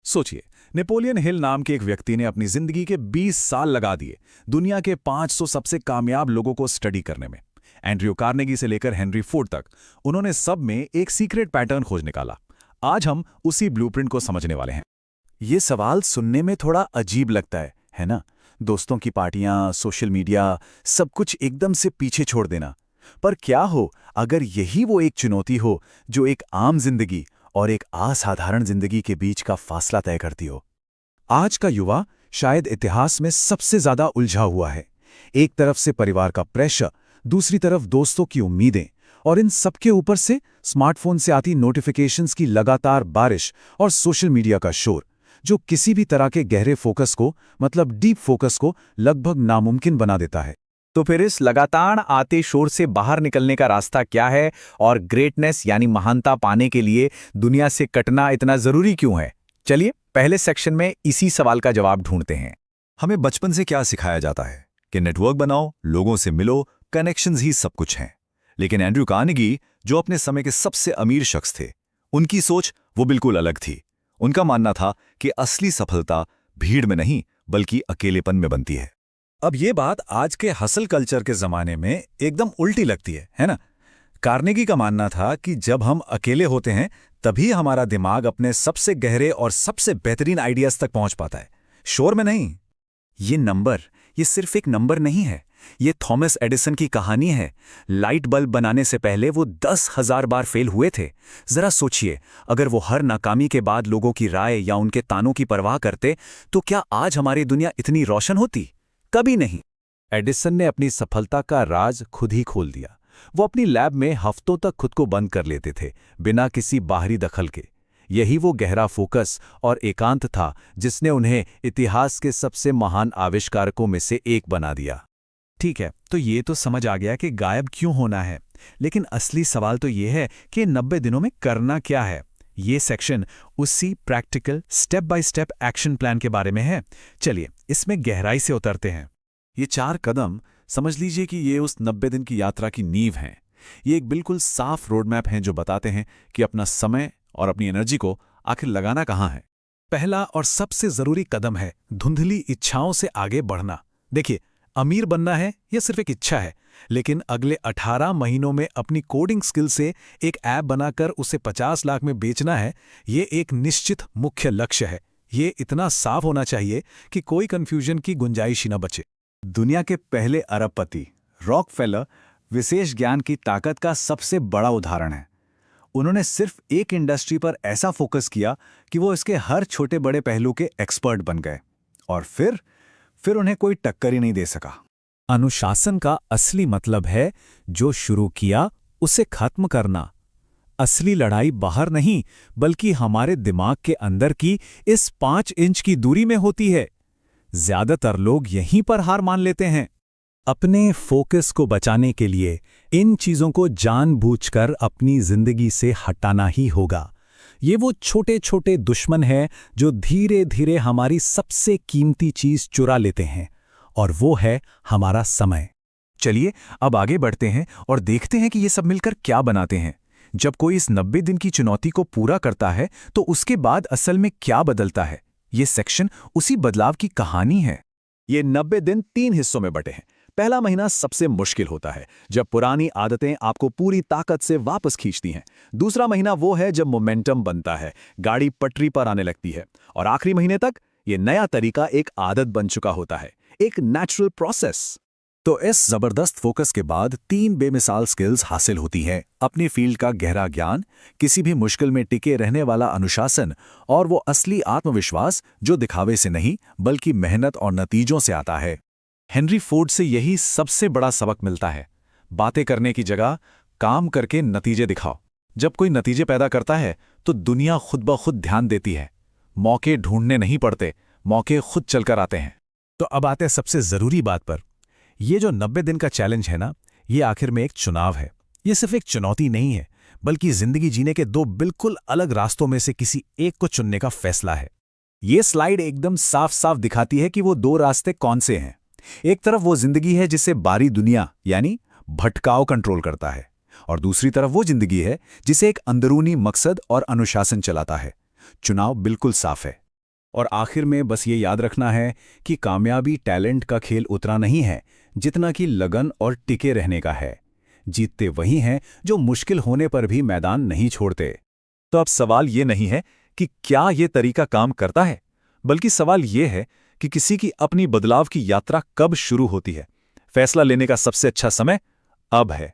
सोचिए, Napoleon Hill नाम के एक व्यक्ति ने अपनी जिंदगी के 20 साल लगा दिए दुनिया के 500 सबसे कामयाब लोगों को स्टडी करने में। एंड्रयू कार्नेगी से लेकर हेनरी फोर्ड तक, उन्होंने सब में एक सीक्रेट पैटर्न खोज निकाला। आज हम उसी ब्लूप्रिंट को समझने वाले हैं। ये सवाल सुनने में थोड़ा अजीब लगता है ना? दोस्तों की पार्टियां, सोशल मीडिया, सब कुछ एकदम से पीछे छोड़ देना। पर क्या हो अगर यही वो एक चुनौती हो जो एक आम जिंदगी और एक असाधारण जिंदगी के बीच का फासला तय करती हो? आज का युवा शायद इतिहास में सबसे ज्यादा उलझा हुआ है। एक तरफ से परिवार का प्रेशर, दूसरी तरफ दोस्तों की उम्मीदें, और इन सबके ऊपर से स्मार्टफोन से आती नोटिफिकेशंस की लगातार बारिश और सोशल मीडिया का शोर, जो किसी भी तरह के गहरे फोकस को, मतलब डीप फोकस को, लगभग नामुमकिन बना देता है। तो फिर इस लगातार आते शोर से बाहर निकलने का रास्ता क्या है, और ग्रेटनेस यानी महानता पाने के लिए दुनिया से कटना इतना जरूरी क्यों है? चलिए पहले सेक्शन में इसी सवाल का जवाब ढूंढते हैं। हमें बचपन से क्या सिखाया जाता है कि नेटवर्क बनाओ, लोगों से मिलो, कनेक्शंस ही सब कुछ हैं। लेकिन एंड्रयू कार्नेगी, जो अपने समय के सबसे अमीर शख्स थे, उनकी सोच वो बिल्कुल अलग थी। उनका मानना था कि असली सफलता भीड़ में नहीं बल्कि अकेलेपन में बनती है। अब ये बात आज के हसल कल्चर के जमाने में एकदम उल्टी लगती है ना? कार्नेगी का मानना था कि जब हम अकेले होते हैं तभी हमारा दिमाग अपने सबसे गहरे और सबसे बेहतरीन आइडियाज तक पहुंच पाता है, शोर में नहीं। ये सिर्फ एक नंबर नहीं है, ये थॉमस एडिसन की कहानी है। लाइट बल्ब बनाने से पहले वो 10,000 बार फेल हुए थे। जरा सोचिए, अगर वो हर नाकामी के बाद लोगों की राय या उनके तानों की परवाह करते, तो क्या आज हमारी दुनिया इतनी रोशन होती? कभी नहीं। एडिसन ने अपनी सफलता का राज खुद ही खोल दिया। वो अपनी लैब में हफ्तों तक खुद को बंद कर लेते थे, बिना किसी बाहरी दखल के। यही वो गहरा फोकस और एकांत था जिसने उन्हें इतिहास के सबसे महान आविष्कारकों में से एक बना दिया। ठीक है, तो ये तो समझ आ गया कि गायब क्यों होना है, लेकिन असली सवाल तो ये है कि 90 दिनों में करना क्या है। ये सेक्शन उसी practical step by step action plan के बारे में है। चलिए इसमें गहराई से उतरते हैं। ये 4 कदम समझ लीजिए कि ये उस 90 दिन की यात्रा की नींव हैं। ये एक बिल्कुल साफ रोड मैप हैं जो बताते हैं कि अपना समय और अपनी एनर्जी को आखिर लगाना कहाँ है। पहला और सबसे जरूरी कदम है धुंधली इच्छाओं से आगे बढ़ना। देखिए, अमीर बनना है यह सिर्फ एक इच्छा है, लेकिन अगले 18 महीनों में अपनी कोडिंग स्किल से एक ऐप बनाकर उसे 50 लाख में बेचना है, ये एक निश्चित मुख्य लक्ष्य है। ये इतना साफ होना चाहिए कि कोई कंफ्यूजन की गुंजाइश ही न बचे। दुनिया के पहले अरबपति रॉकफेलर विशेष ज्ञान की ताकत का सबसे बड़ा उदाहरण है। उन्होंने सिर्फ एक इंडस्ट्री पर ऐसा फोकस किया कि वो इसके हर छोटे बड़े पहलू के एक्सपर्ट बन गए, और फिर उन्हें कोई टक्कर ही नहीं दे सका। अनुशासन का असली मतलब है जो शुरू किया उसे खत्म करना। असली लड़ाई बाहर नहीं बल्कि हमारे दिमाग के अंदर की इस 5 इंच की दूरी में होती है। ज्यादातर लोग यहीं पर हार मान लेते हैं। अपने फोकस को बचाने के लिए इन चीजों को जानबूझकर अपनी जिंदगी से हटाना ही होगा। ये वो छोटे छोटे दुश्मन हैं जो धीरे धीरे हमारी सबसे कीमती चीज चुरा लेते हैं, और वो है हमारा समय। चलिए अब आगे बढ़ते हैं और देखते हैं कि ये सब मिलकर क्या बनाते हैं। जब कोई इस 90 दिन की चुनौती को पूरा करता है तो उसके बाद असल में क्या बदलता है। ये सेक्शन उसी बदलाव की कहानी है। ये 90 दिन 3 हिस्सों में बटे हैं। पहला महीना सबसे मुश्किल होता है, जब पुरानी आदतें आपको पूरी ताकत से वापस खींचती हैं। दूसरा महीना वो है जब मोमेंटम बनता है, गाड़ी पटरी पर आने लगती है। और आखिरी महीने तक ये नया तरीका एक आदत बन चुका होता है, एक नेचुरल प्रोसेस। तो इस जबरदस्त फोकस के बाद 3 बेमिसाल स्किल्स हासिल होती हैं। अपनी फील्ड का गहरा ज्ञान, किसी भी मुश्किल में टिके रहने वाला अनुशासन, और वो असली आत्मविश्वास जो दिखावे से नहीं बल्कि मेहनत और नतीजों से आता है। हेनरी फोर्ड से यही सबसे बड़ा सबक मिलता है। बातें करने की जगह काम करके नतीजे दिखाओ। जब कोई नतीजे पैदा करता है तो दुनिया खुद ब खुद ध्यान देती है। मौके ढूंढने नहीं पड़ते, मौके खुद चलकर आते हैं। तो अब आते हैं सबसे जरूरी बात पर। ये जो 90 दिन का चैलेंज है ना, ये आखिर में एक चुनाव है। ये सिर्फ एक चुनौती नहीं है, बल्कि जिंदगी जीने के 2 बिल्कुल अलग रास्तों में से किसी एक को चुनने का फैसला है। ये स्लाइड एकदम साफ साफ दिखाती है कि वो 2 रास्ते कौन से हैं। एक तरफ वो जिंदगी है जिसे बाहरी दुनिया यानी भटकाव कंट्रोल करता है, और दूसरी तरफ वो जिंदगी है जिसे एक अंदरूनी मकसद और अनुशासन चलाता है। चुनाव बिल्कुल साफ है। और आखिर में बस ये याद रखना है कि कामयाबी टैलेंट का खेल उतना नहीं है जितना कि लगन और टिके रहने का है। जीतते वही हैं जो मुश्किल होने पर भी मैदान नहीं छोड़ते। तो अब सवाल ये नहीं है कि क्या ये तरीका काम करता है, बल्कि सवाल ये है कि किसी की अपनी बदलाव की यात्रा कब शुरू होती है। फैसला लेने का सबसे अच्छा समय अब है।